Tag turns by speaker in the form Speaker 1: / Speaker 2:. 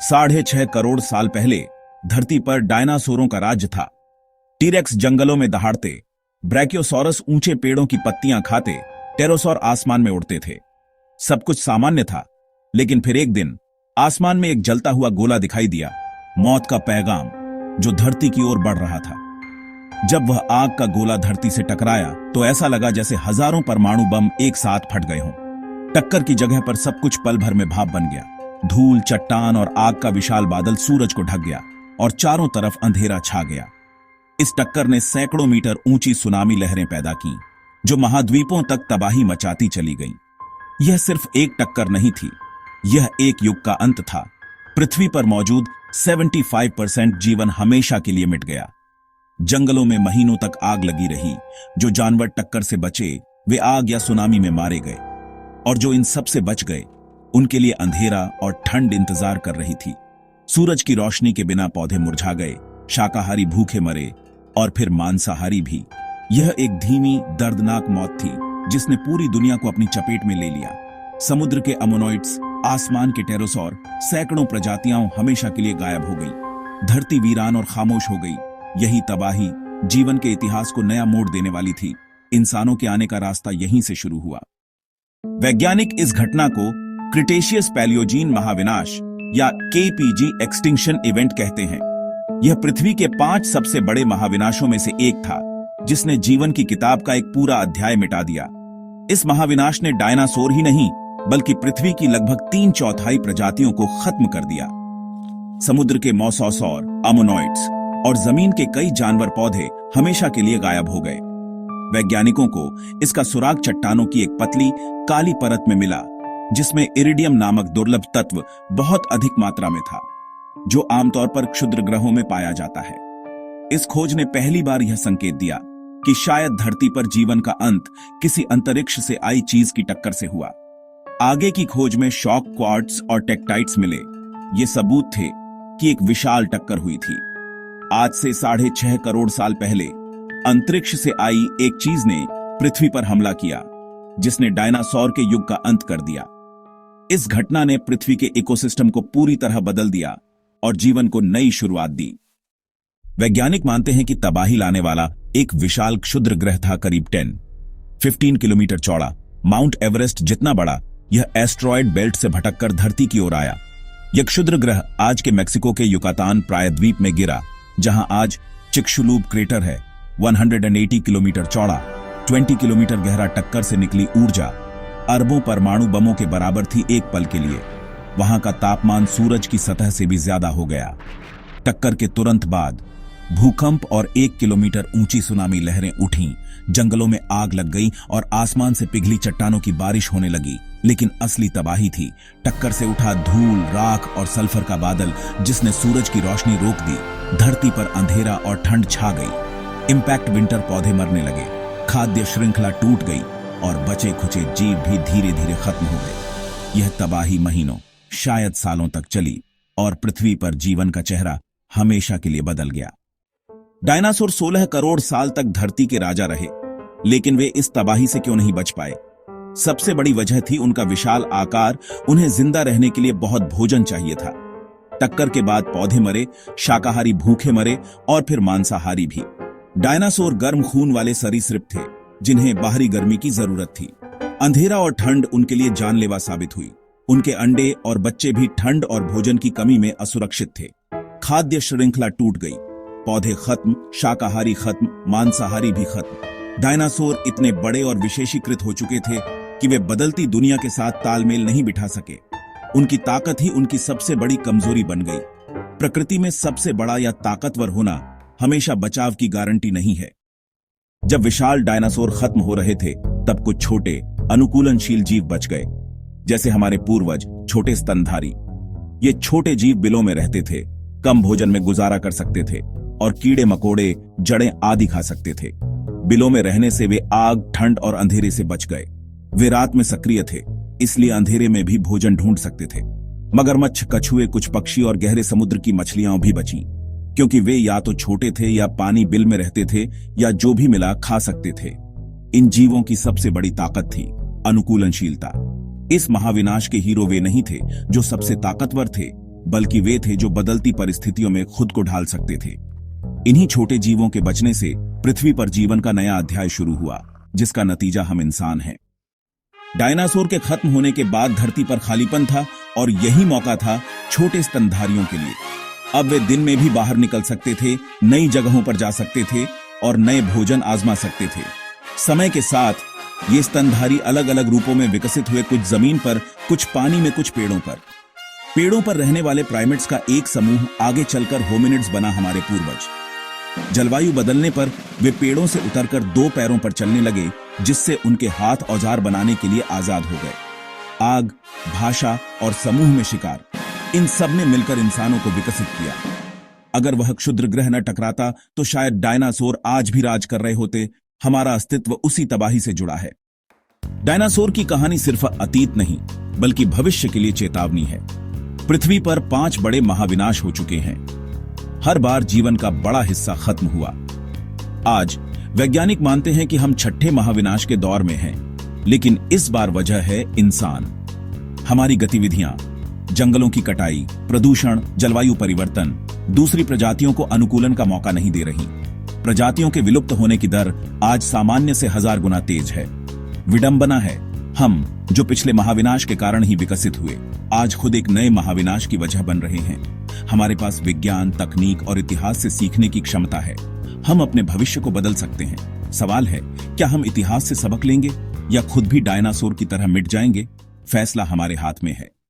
Speaker 1: 6.5 करोड़ साल पहले धरती पर डायनासोरों का राज्य था। टीरेक्स जंगलों में दहाड़ते, ब्रैकियोसॉरस ऊंचे पेड़ों की पत्तियां खाते, टेरोसॉर आसमान में उड़ते थे। सब कुछ सामान्य था, लेकिन फिर एक दिन आसमान में एक जलता हुआ गोला दिखाई दिया, मौत का पैगाम जो धरती की ओर बढ़ रहा था। जब वह आग का गोला धरती से टकराया तो ऐसा लगा जैसे हजारों परमाणु बम एक साथ फट गए हों। टक्कर की जगह पर सब कुछ पल भर में भाप बन गया। धूल, चट्टान और आग का विशाल बादल सूरज को ढक गया और चारों तरफ अंधेरा छा गया। इस टक्कर ने सैकड़ों मीटर ऊंची सुनामी लहरें पैदा की, जो महाद्वीपों तक तबाही मचाती चली गईं। यह सिर्फ एक टक्कर नहीं थी, यह एक युग का अंत था। पृथ्वी पर मौजूद 75% जीवन हमेशा के लिए मिट गया। जंगलों में महीनों तक आग लगी रही। जो जानवर टक्कर से बचे वे आग या सुनामी में मारे गए, और जो इन सब से बच गए उनके लिए अंधेरा और ठंड इंतजार कर रही थी। सूरज की रोशनी के बिना पौधे मुरझा गए, शाकाहारी भूखे मरे और फिर मांसाहारी भी। यह एक धीमी, दर्दनाक मौत थी जिसने पूरी दुनिया को अपनी चपेट में ले लिया। समुद्र के अमोनॉइड्स, आसमान के टेरोसॉर, सैकड़ों प्रजातियां हमेशा के लिए गायब हो गई। धरती वीरान और खामोश हो गई। यही तबाही जीवन के इतिहास को नया मोड़ देने वाली थी। इंसानों के आने का रास्ता यहीं से शुरू हुआ। वैज्ञानिक इस घटना को क्रिटेशियस पैलियोजीन महाविनाश या केपीजी एक्सटिंक्शन इवेंट कहते हैं। यह पृथ्वी के 5 सबसे बड़े महाविनाशों में से एक था, जिसने जीवन की किताब का एक पूरा अध्याय मिटा दिया। इस महाविनाश ने डायनासोर ही नहीं बल्कि पृथ्वी की लगभग 3/4 प्रजातियों को खत्म कर दिया। समुद्र के मोसासौर, अमोनॉइड्स और जमीन के कई जानवर पौधे हमेशा के लिए गायब हो गए। वैज्ञानिकों को इसका सुराग चट्टानों की एक पतली काली परत में मिला, जिसमें इरिडियम नामक दुर्लभ तत्व बहुत अधिक मात्रा में था, जो आमतौर पर क्षुद्र ग्रहों में पाया जाता है। इस खोज ने पहली बार यह संकेत दिया कि शायद धरती पर जीवन का अंत किसी अंतरिक्ष से आई चीज की टक्कर से हुआ। आगे की खोज में शॉक क्वार्ट्स और टेक्टाइट्स मिले। ये सबूत थे कि एक विशाल टक्कर हुई थी। आज से 6.5 करोड़ साल पहले अंतरिक्ष से आई एक चीज ने पृथ्वी पर हमला किया, जिसने डायनासोर के युग का अंत कर दिया। इस घटना ने पृथ्वी के इकोसिस्टम को पूरी तरह बदल दिया और जीवन को नई शुरुआत दी। वैज्ञानिक मानते हैं कि तबाही लाने वाला एक विशाल क्षुद्र ग्रह था, करीब 15 किलोमीटर चौड़ा, माउंट एवरेस्ट जितना बड़ा। यह एस्ट्रॉयड बेल्ट से भटककर धरती की ओर आया। यह क्षुद्र ग्रह आज के मेक्सिको के युकातान प्रायद्वीप में गिरा, जहां आज चिक्शुलूप क्रेटर है। 180 किलोमीटर चौड़ा, 20 किलोमीटर गहरा टक्कर से निकली ऊर्जा अरबों परमाणु बमों के बराबर थी एक पल के लिए। वहां का तापमान सूरज की सतह से भी ज्यादा हो गया। टक्कर के तुरंत बाद भूकंप और 1 किलोमीटर ऊंची सुनामी लहरें उठीं, जंगलों में आग लग गई और आसमान से पिघली चट्टानों की बारिश होने लगी। लेकिन असली तबाही थी टक्कर से उठा धूल, राख और सल्फर का बादल, जिसने सूरज की रोशनी रोक दी। धरती पर अंधेरा और ठंड छा गई। इंपैक्ट विंटर, पौधे मरने लगे, खाद्य श्रृंखला टूट गई और बचे खुचे जीव भी धीरे धीरे खत्म हो गए। यह तबाही महीनों, शायद सालों तक चली और पृथ्वी पर जीवन का चेहरा हमेशा के लिए बदल गया। डायनासोर 16 करोड़ साल तक धरती के राजा रहे, लेकिन वे इस तबाही से क्यों नहीं बच पाए? सबसे बड़ी वजह थी उनका विशाल आकार। उन्हें जिंदा रहने के लिए बहुत भोजन चाहिए था। टक्कर के बाद पौधे मरे, शाकाहारी भूखे मरे और फिर मांसाहारी भी। डायनासोर गर्म खून वाले सरीसृप थे, जिन्हें बाहरी गर्मी की जरूरत थी। अंधेरा और ठंड उनके लिए जानलेवा साबित हुई। उनके अंडे और बच्चे भी ठंड और भोजन की कमी में असुरक्षित थे। खाद्य श्रृंखला टूट गई, पौधे खत्म, शाकाहारी खत्म, मांसाहारी भी खत्म। डायनासोर इतने बड़े और विशेषीकृत हो चुके थे कि वे बदलती दुनिया के साथ तालमेल नहीं बिठा सके। उनकी ताकत ही उनकी सबसे बड़ी कमजोरी बन गई। प्रकृति में सबसे बड़ा या ताकतवर होना हमेशा बचाव की गारंटी नहीं है। जब विशाल डायनासोर खत्म हो रहे थे, तब कुछ छोटे अनुकूलनशील जीव बच गए, जैसे हमारे पूर्वज छोटे स्तनधारी। ये छोटे जीव बिलों में रहते थे, कम भोजन में गुजारा कर सकते थे और कीड़े मकोड़े, जड़ें आदि खा सकते थे। बिलों में रहने से वे आग, ठंड और अंधेरे से बच गए। वे रात में सक्रिय थे, इसलिए अंधेरे में भी भोजन ढूंढ सकते थे। मगरमच्छ, कछुए, कुछ पक्षी और गहरे समुद्र की मछलियां भी बची, क्योंकि वे या तो छोटे थे या पानी बिल में रहते थे या जो भी मिला खा सकते थे। इन जीवों की सबसे बड़ी ताकत थी अनुकूलनशीलता। इस महाविनाश के हीरो वे नहीं थे जो सबसे ताकतवर थे, बल्कि वे थे जो बदलती परिस्थितियों में खुद को ढाल सकते थे। इन्हीं छोटे जीवों के बचने से पृथ्वी पर जीवन का नया अध्याय शुरू हुआ, जिसका नतीजा हम इंसान हैं। डायनासोर के खत्म होने के बाद धरती पर खालीपन था और यही मौका था छोटे स्तनधारियों के लिए। अब वे दिन में भी बाहर निकल सकते थे, नई जगहों पर जा सकते थे और नए भोजन आजमा सकते थे। समय के साथ ये स्तनधारी अलग अलग रूपों में विकसित हुए, कुछ जमीन पर, कुछ पानी में, कुछ पेड़ों पर। पेड़ों पर रहने वाले प्राइमेट्स का एक समूह आगे चलकर होमिनिड्स बना, हमारे पूर्वज। जलवायु बदलने पर वे पेड़ों से उतरकर 2 पैरों पर चलने लगे, जिससे उनके हाथ औजार बनाने के लिए आजाद हो गए। आग, भाषा और समूह में शिकार, इन सब ने मिलकर इंसानों को विकसित किया। अगर वह क्षुद्र ग्रह न टकराता तो शायद डायनासोर आज भी राज कर रहे होते। हमारा अस्तित्व उसी तबाही से जुड़ा है। डायनासोर की कहानी सिर्फ अतीत नहीं, बल्कि भविष्य के लिए चेतावनी है। पृथ्वी पर 5 बड़े महाविनाश हो चुके हैं। हर बार जीवन का बड़ा हिस्सा खत्म हुआ। आज वैज्ञानिक मानते हैं कि हम 6ठे महाविनाश के दौर में हैं, लेकिन इस बार वजह है इंसान। हमारी गतिविधियां, जंगलों की कटाई, प्रदूषण, जलवायु परिवर्तन दूसरी प्रजातियों को अनुकूलन का मौका नहीं दे रही। प्रजातियों के विलुप्त होने की दर आज सामान्य से 1000 गुना तेज है। विडंबना है, हम जो पिछले महाविनाश के कारण ही विकसित हुए, आज खुद एक नए महाविनाश की वजह बन रहे हैं। हमारे पास विज्ञान, तकनीक और इतिहास से सीखने की क्षमता है। हम अपने भविष्य को बदल सकते हैं। सवाल है, क्या हम इतिहास से सबक लेंगे या खुद भी डायनासोर की तरह मिट जाएंगे? फैसला हमारे हाथ में है।